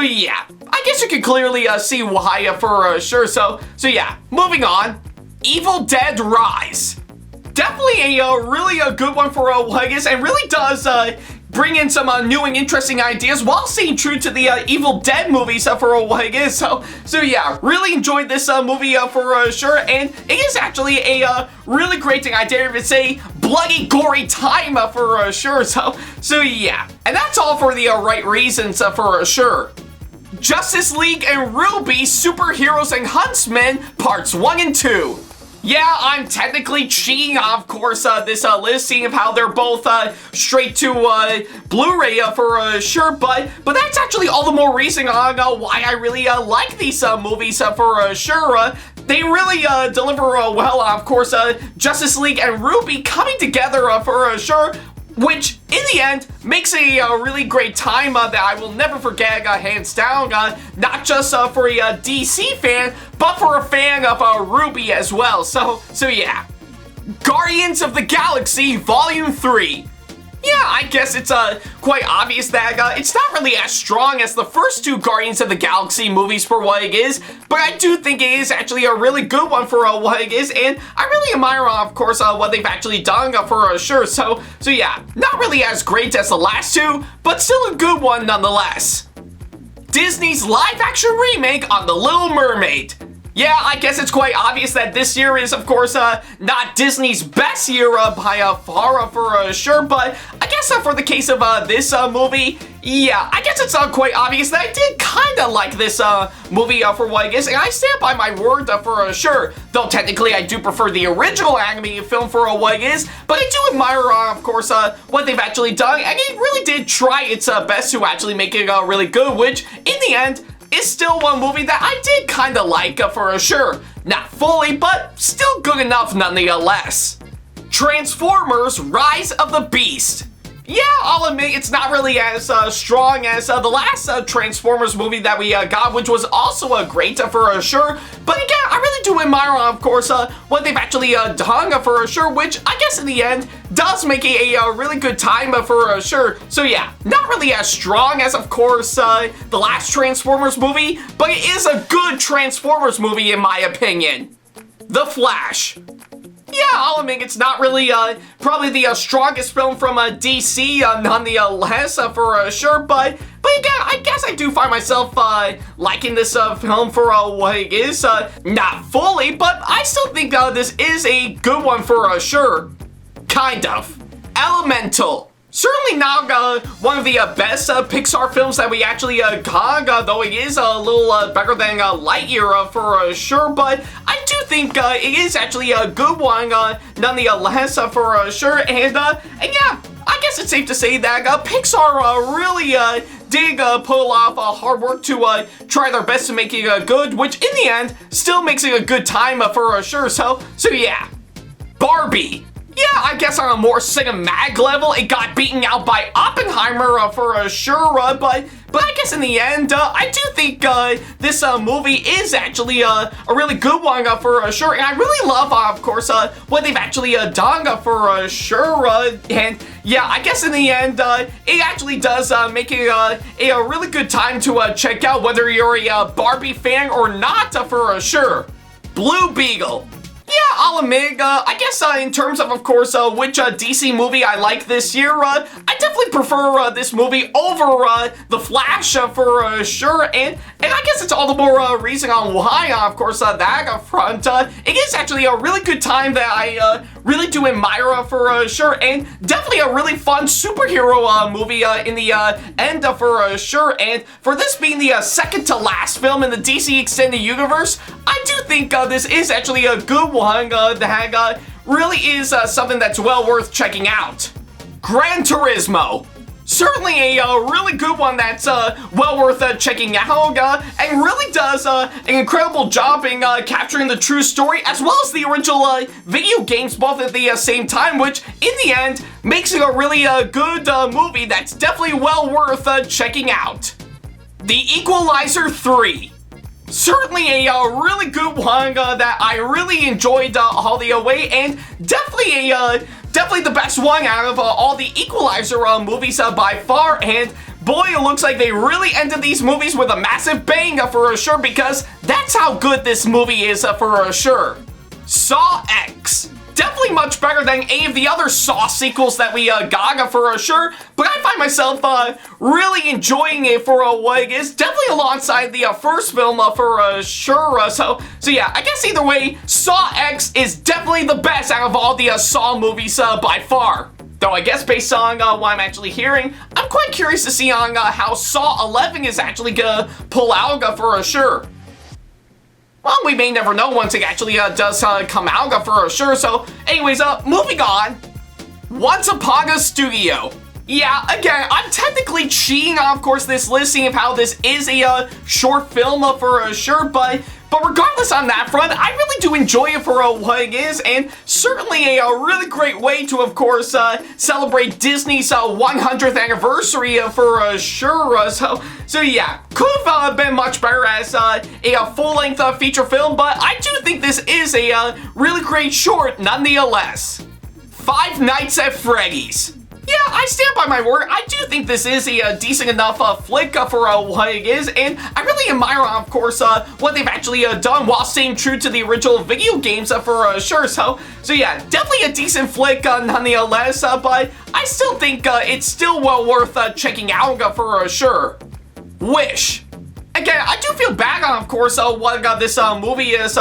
yeah, I guess you can clearly see why for sure. So yeah, moving on. Evil Dead Rise. Definitely a really good one for what it is, and really does bring in some new and interesting ideas while staying true to the Evil Dead movies for what it is. So yeah, really enjoyed this movie for sure, and it is actually a really great thing. I dare even say bloody gory time for sure. So yeah, and that's all for the right reasons for sure. Justice League and Ruby Superheroes and Huntsmen Parts 1 and 2. Yeah, I'm technically cheating, of course, this list, seeing of how they're both straight to Blu-ray for sure, but that's actually all the more reason on why I really like these movies for sure. They really deliver well, of course, Justice League and Ruby coming together for sure, which in the end makes a really great time that I will never forget, hands down, not just for a DC fan, but for a fan of Ruby as well. So yeah, Guardians of the Galaxy Volume 3. Yeah, I guess it's quite obvious that it's not really as strong as the first two Guardians of the Galaxy movies for what it is, but I do think it is actually a really good one for what it is, and I really admire, of course, what they've actually done for sure. So yeah, not really as great as the last two, but still a good one nonetheless. Disney's live-action remake on The Little Mermaid. Yeah, I guess it's quite obvious that this year is, of course, not Disney's best year by far for sure, but I guess for the case of this movie, yeah, I guess it's quite obvious that I did kind of like this movie for what it is, and I stand by my word for sure, though technically I do prefer the original animated film for what it is, but I do admire, of course, what they've actually done, and it really did try its best to actually make it really good, which, in the end, is still one movie that I did kind of like for sure. Not fully, but still good enough nonetheless. Transformers Rise of the Beast. Yeah, I'll admit it's not really as strong as the last Transformers movie that we got, which was also great for sure. But again, I really do admire, of course, what they've actually done for sure, which I guess in the end does make it a really good time for sure. So yeah, not really as strong as, of course, the last Transformers movie, but it is a good Transformers movie in my opinion. The Flash. Yeah, I'll admit it's not really probably the strongest film from DC nonetheless for sure, but again, I guess I do find myself liking this film for what it is. Not fully, but I still think this is a good one for sure. Kind of. Elemental. Certainly not one of the best Pixar films that we actually got, though it is a little better than Lightyear for sure, but I do think it is actually a good one nonetheless for sure, and yeah, I guess it's safe to say that Pixar really did pull off hard work to try their best to make it good, which in the end still makes it a good time for sure. So yeah, Barbie. Yeah, I guess on a more cinematic level, it got beaten out by Oppenheimer for sure, but I guess in the end, I do think this movie is actually a really good one for sure, and I really love, of course, what they've actually done for sure, and yeah, I guess in the end, it actually does make it a really good time to check out, whether you're a Barbie fan or not for sure. Blue Beetle. Yeah, I'll admit, I guess in terms of course, which DC movie I like this year, I definitely prefer this movie over The Flash for sure, and I guess it's all the more reason on why, of course, that front. It is actually a really good time that I really do admire for sure, and definitely a really fun superhero movie in the end for sure. And for this being the second to last film in the DC Extended Universe, I do think this is actually a good one that really is something that's well worth checking out. Gran Turismo. Certainly a really good one that's well worth checking out and really does an incredible job in capturing the true story as well as the original video games both at the same time, which in the end makes it a really good movie that's definitely well worth checking out. The Equalizer 3. Certainly a really good one that I really enjoyed all the way, and definitely the best one out of all the Equalizer movies by far. And boy, it looks like they really ended these movies with a massive bang for sure, because that's how good this movie is for sure. Saw X. Definitely much better than any of the other Saw sequels that we got for sure, but I find myself really enjoying it for what it is, definitely alongside the first film for sure. So yeah, I guess either way, Saw X is definitely the best out of all the Saw movies by far. Though I guess based on what I'm actually hearing, I'm quite curious to see on how Saw 11 is actually gonna pull out for sure. Well, we may never know once it actually does come out for sure. So anyways, moving on. Once Upon a Studio. Yeah, again, I'm technically cheating on, of course, this listing of how this is a short film for sure, but regardless on that front, I really do enjoy it for what it is, and certainly a really great way to, of course, celebrate Disney's 100th anniversary for sure. So yeah, could have been much better as a full-length feature film, but I do think this is a really great short nonetheless. Five Nights at Freddy's. Yeah, I stand by my word. I do think this is a decent enough flick for what it is, and I really admire, of course, what they've actually done while staying true to the original video games for sure. So yeah, definitely a decent flick nonetheless, but I still think it's still well worth checking out for sure. Wish. Again, I do feel bad on, of course, what this movie has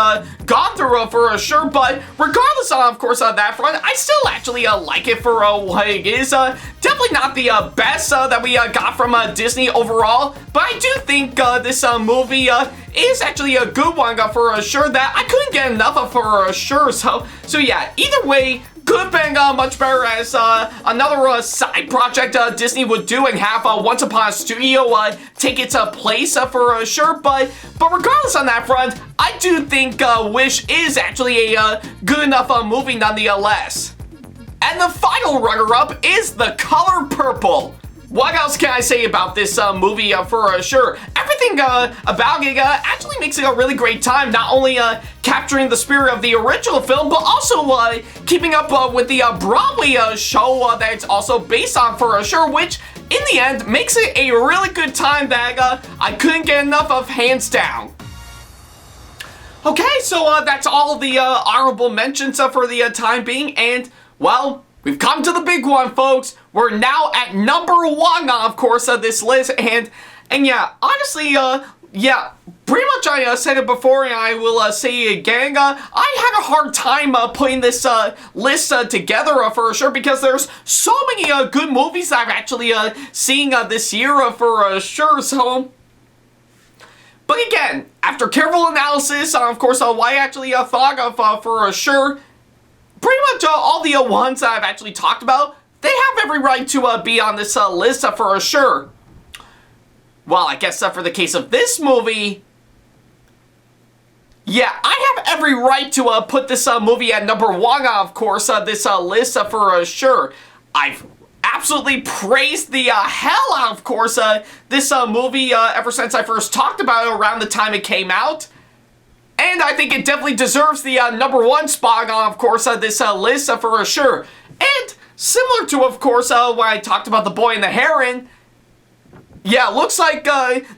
gone through for sure, but regardless of course, that front, I still actually like it for what it is. Definitely not the best that we got from Disney overall, but I do think this movie is actually a good one for sure that I couldn't get enough of for sure. So yeah, either way, could have been much better as another side project Disney would do and have Once Upon a Studio take its place for sure. But regardless on that front, I do think Wish is actually a good enough movie nonetheless. And the final runner-up is The Color Purple. What else can I say about this movie for sure? Everything about it actually makes it a really great time, not only capturing the spirit of the original film, but also keeping up with the Broadway show that it's also based on for sure, which in the end makes it a really good time that I couldn't get enough of, hands down. Okay, so that's all of the honorable mentions for the time being, and well, we've come to the big one, folks. We're now at number 1, of course, of this list, and yeah, honestly, yeah, pretty much I said it before, and I will say it again. I had a hard time putting this list together for sure, because there's so many good movies that I've actually seen this year for sure. So, but again, after careful analysis, of course, what I actually thought of for sure. Pretty much all the ones that I've actually talked about, they have every right to be on this list for sure. Well, I guess for the case of this movie, yeah, I have every right to put this movie at number 1, of course, this list for sure. I've absolutely praised the hell out, of course, this movie ever since I first talked about it around the time it came out. And I think it definitely deserves the number 1 spot on, of course, this list for sure. And similar to, of course, when I talked about The Boy and the Heron, yeah, looks like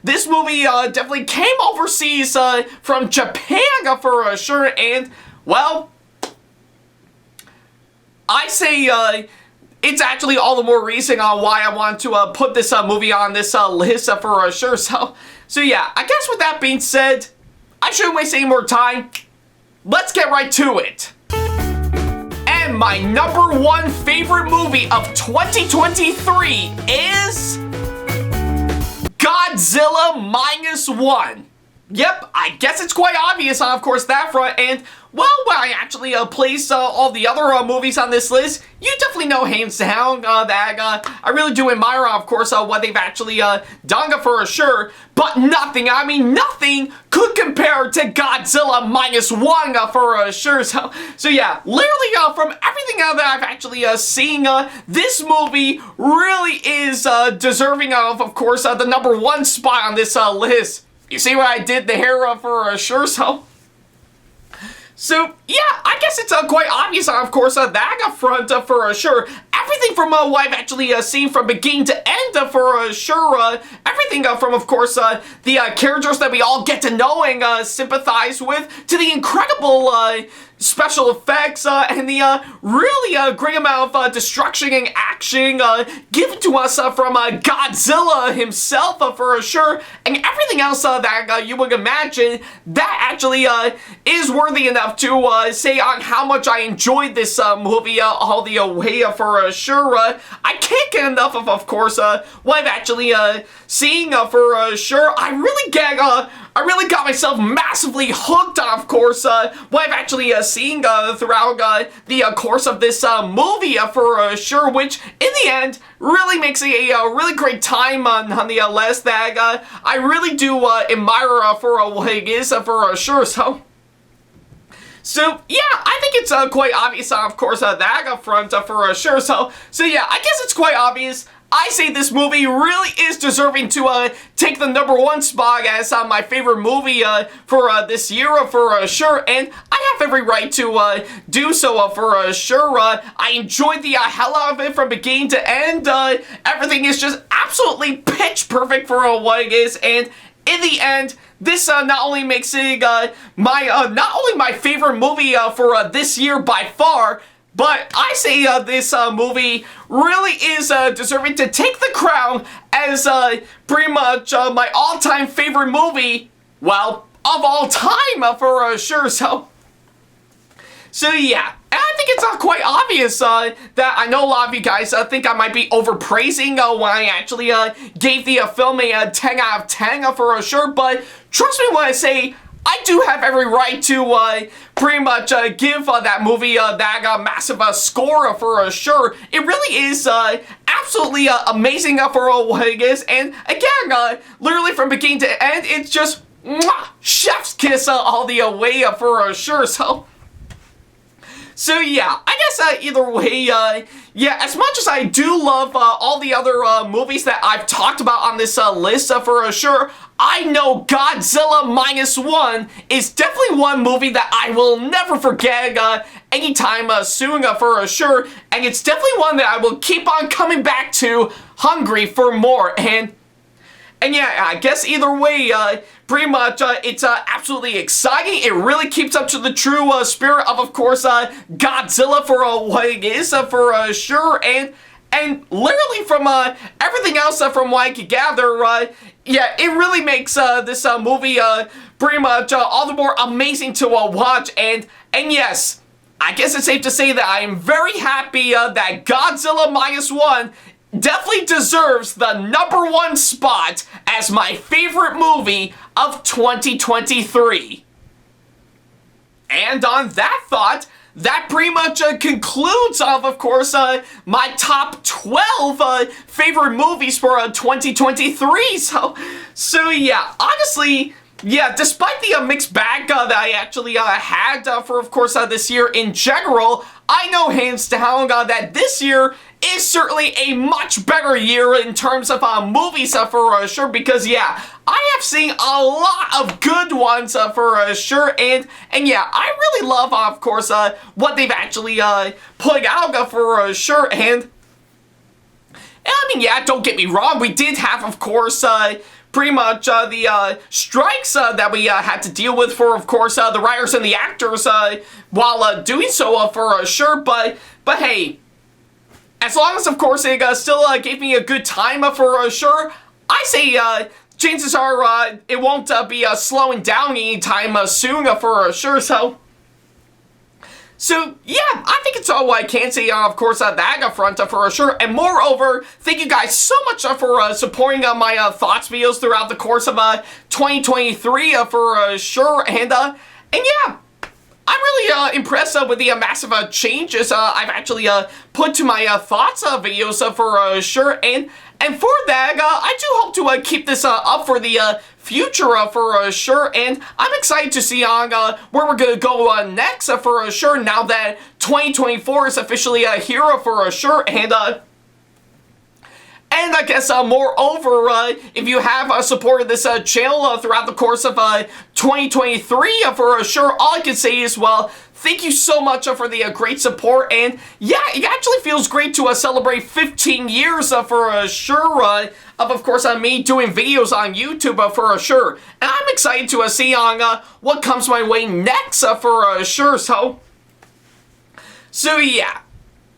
this movie definitely came overseas from Japan for sure. And, well, I say it's actually all the more reason on why I want to put this movie on this list for sure. So yeah, I guess with that being said, I shouldn't waste any more time. Let's get right to it. And And my number one favorite movie of 2023 is Godzilla -1. Yep, I guess it's quite obvious on, of course, that front, and, well, when I actually place all the other movies on this list, you definitely know hands down that I really do admire, of course, what they've actually done for sure, but nothing, I mean, nothing could compare to Godzilla -1 for sure, so yeah, literally from everything that I've actually seen, this movie really is deserving of course, the number one spot on this list. You see what I did there for sure, So, yeah, I guess it's quite obvious, of course, that up front for sure. Everything from what I've actually seen from beginning to end for sure. Everything from, of course, the characters that we all get to know and sympathize with, to the incredible special effects and the really great amount of destruction and action given to us from Godzilla himself for sure, and everything else that you would imagine that actually is worthy enough to say on how much I enjoyed this movie all the way for sure. I can't get enough of course, what I've actually seen for sure. I really got myself massively hooked on, of course, what I've actually seen throughout the course of this movie for sure, which in the end really makes a really great time on the list that I really do admire for what it is for sure. So yeah, I think it's quite obvious, of course, that up front for sure. So yeah, I guess it's quite obvious. I say this movie really is deserving to take the number one spot as my favorite movie for this year for sure, and I have every right to do so for sure. I enjoyed the hell out of it from beginning to end. Everything is just absolutely pitch perfect for what it is, and in the end, this not only makes it not only my favorite movie for this year by far, but I say this movie really is deserving to take the crown as pretty much my all-time favorite movie, well, of all time for sure. So yeah, and I think it's quite obvious that I know a lot of you guys think I might be overpraising when I actually gave the film a 10 out of 10 for sure, but trust me when I say I do have every right to pretty much give that movie that massive score for sure. It really is absolutely amazing for what it is, and again, literally from beginning to end, it's just mwah, chef's kiss all the way for sure. So yeah, I guess either way, yeah, as much as I do love all the other movies that I've talked about on this list for sure, I know Godzilla -1 is definitely one movie that I will never forget anytime soon for sure, and it's definitely one that I will keep on coming back to, hungry for more, and yeah, I guess either way, pretty much, it's absolutely exciting. It really keeps up to the true spirit of course, Godzilla for what it is for sure, and literally from everything else from what I could gather, yeah, it really makes this movie pretty much all the more amazing to watch, and yes, I guess it's safe to say that I am very happy that Godzilla -1 definitely deserves the number one spot as my favorite movie of 2023. And on that thought, that pretty much concludes of course, my top 12 favorite movies for 2023. So yeah, honestly, yeah, despite the mixed bag that I actually had for, of course, this year in general, I know hands down that this year is certainly a much better year in terms of movies for sure, because yeah, I have seen a lot of good ones for sure, and yeah, I really love, of course, what they've actually put out for sure, and I mean, yeah, don't get me wrong, we did have, of course, pretty much the strikes that we had to deal with for, of course, the writers and the actors while doing so for sure, but hey, as long as, of course, it still gave me a good time for sure, I say chances are it won't be slowing down anytime soon for sure, So, yeah, I think it's all I can say, of course, that front for sure. And moreover, thank you guys so much for supporting my thoughts videos throughout the course of 2023 for sure. And yeah, I'm really impressed with the massive changes I've actually put to my thoughts videos for sure. And for that, I do hope to keep this up for the future for sure. And I'm excited to see on where we're gonna go next for sure. Now that 2024 is officially here for sure. And I guess, moreover, if you have supported this channel throughout the course of 2023 for sure, all I can say is, well, thank you so much for the great support. And yeah, it actually feels great to celebrate 15 years for sure of course, me doing videos on YouTube for sure. And I'm excited to see on what comes my way next for sure. So yeah.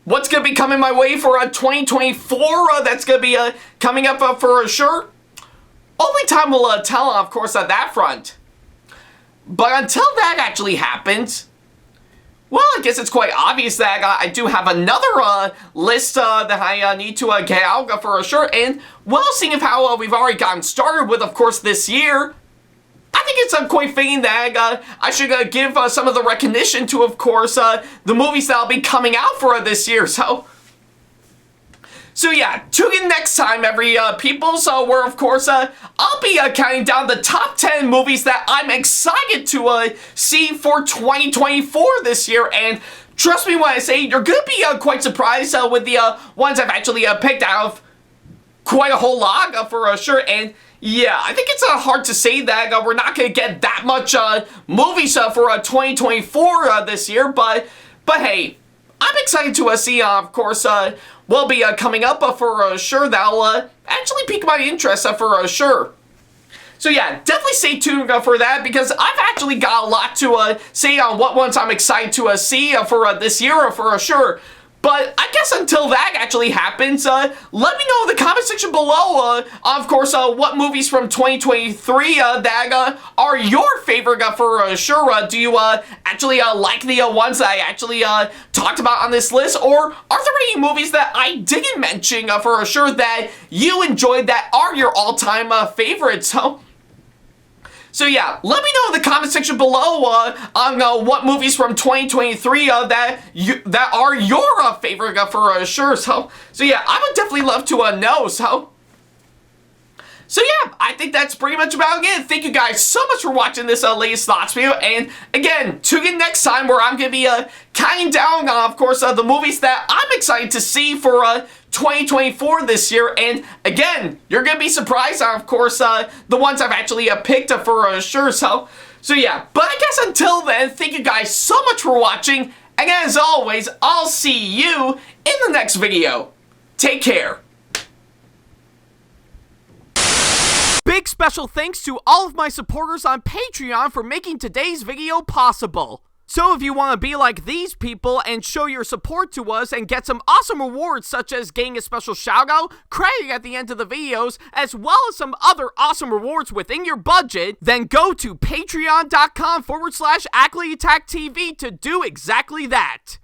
What's going to be coming my way for 2024 that's going to be coming up for sure? Only time will tell, of course, on that front. But until that actually happens, well, I guess it's quite obvious that I do have another list that I need to get out for sure. And, well, seeing of how we've already gotten started with, of course, this year, I think it's quite fitting that I should give some of the recognition to, of course, the movies that'll be coming out for this year. So yeah, tune in next time, people. So where, of course, I'll be counting down the top 10 movies that I'm excited to see for 2024 this year. And trust me when I say you're gonna be quite surprised with the ones I've actually picked out of quite a whole lot for sure. And yeah, I think it's hard to say that we're not going to get that much movies for 2024 this year, but hey, I'm excited to see, of course, will be coming up for sure. That'll actually pique my interest for sure. So yeah, definitely stay tuned for that, because I've actually got a lot to say on what ones I'm excited to see for this year for sure. But I guess until that actually happens, let me know in the comment section below, of course, what movies from 2023 that are your favorite for sure. Do you actually like the ones that I actually talked about on this list? Or are there any movies that I didn't mention for sure that you enjoyed that are your all-time favorites? So yeah, let me know in the comment section below on what movies from 2023 that are your favorite for sure. So yeah, I would definitely love to know. So yeah, I think that's pretty much about it. Thank you guys so much for watching this latest thoughts video. And again, tune in next time where I'm going to be counting down, of course, the movies that I'm excited to see for 2024 this year. And again, you're going to be surprised, of course, the ones I've actually picked for sure. So yeah, but I guess until then, thank you guys so much for watching. And as always, I'll see you in the next video. Take care. Big special thanks to all of my supporters on Patreon for making today's video possible. So if you want to be like these people and show your support to us and get some awesome rewards such as getting a special shoutout, credit at the end of the videos, as well as some other awesome rewards within your budget, then go to patreon.com/Ackleyattack427TV to do exactly that.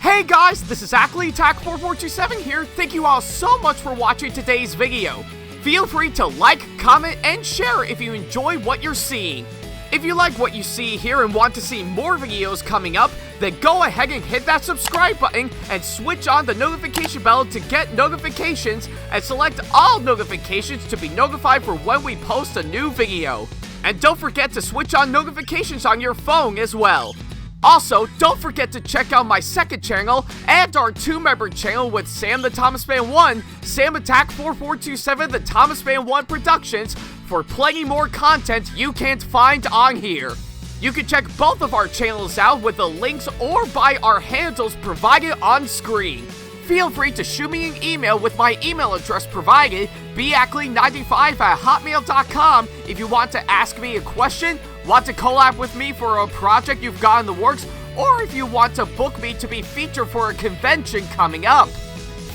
Hey guys, this is Ackleyattack4427 here. Thank you all so much for watching today's video. Feel free to like, comment, and share if you enjoy what you're seeing. If you like what you see here and want to see more videos coming up, then go ahead and hit that subscribe button and switch on the notification bell to get notifications, and select all notifications to be notified for when we post a new video. And don't forget to switch on notifications on your phone as well. Also, don't forget to check out my second channel and our 2-member channel with Sam the Thomas Fan 1, SamAttack4427TheThomasFan1 Productions, for plenty more content you can't find on here. You can check both of our channels out with the links or by our handles provided on screen. Feel free to shoot me an email with my email address provided, backley95@hotmail.com, if you want to ask me a question, want to collab with me for a project you've got in the works, or if you want to book me to be featured for a convention coming up.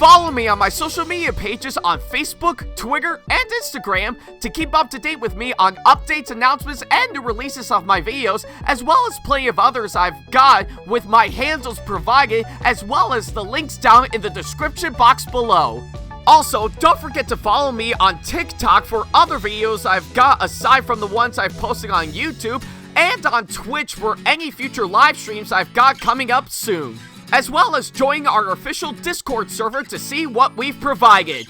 Follow me on my social media pages on Facebook, Twitter, and Instagram to keep up to date with me on updates, announcements, and new releases of my videos, as well as plenty of others I've got with my handles provided, as well as the links down in the description box below. Also, don't forget to follow me on TikTok for other videos I've got aside from the ones I've posted on YouTube, and on Twitch for any future live streams I've got coming up soon, as well as join our official Discord server to see what we've provided.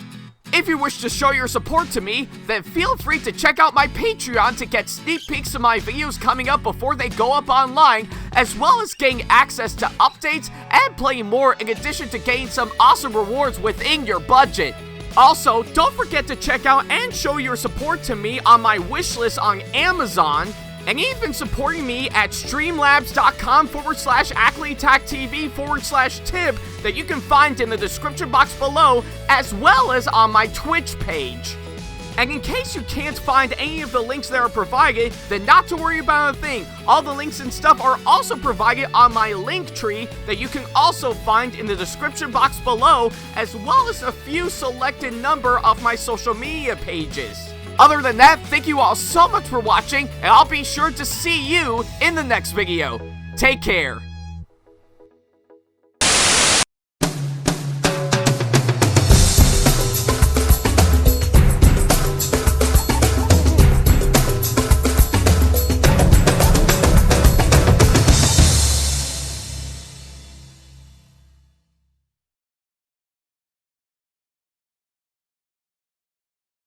If you wish to show your support to me, then feel free to check out my Patreon to get sneak peeks of my videos coming up before they go up online, as well as getting access to updates and playing more in addition to getting some awesome rewards within your budget. Also, don't forget to check out and show your support to me on my wishlist on Amazon, and even supporting me at streamlabs.com/Ackleyattack427's/tip that you can find in the description box below, as well as on my Twitch page. And in case you can't find any of the links that are provided, then not to worry about a thing. All the links and stuff are also provided on my link tree that you can also find in the description box below, as well as a few selected number of my social media pages. Other than that, thank you all so much for watching, and I'll be sure to see you in the next video. Take care.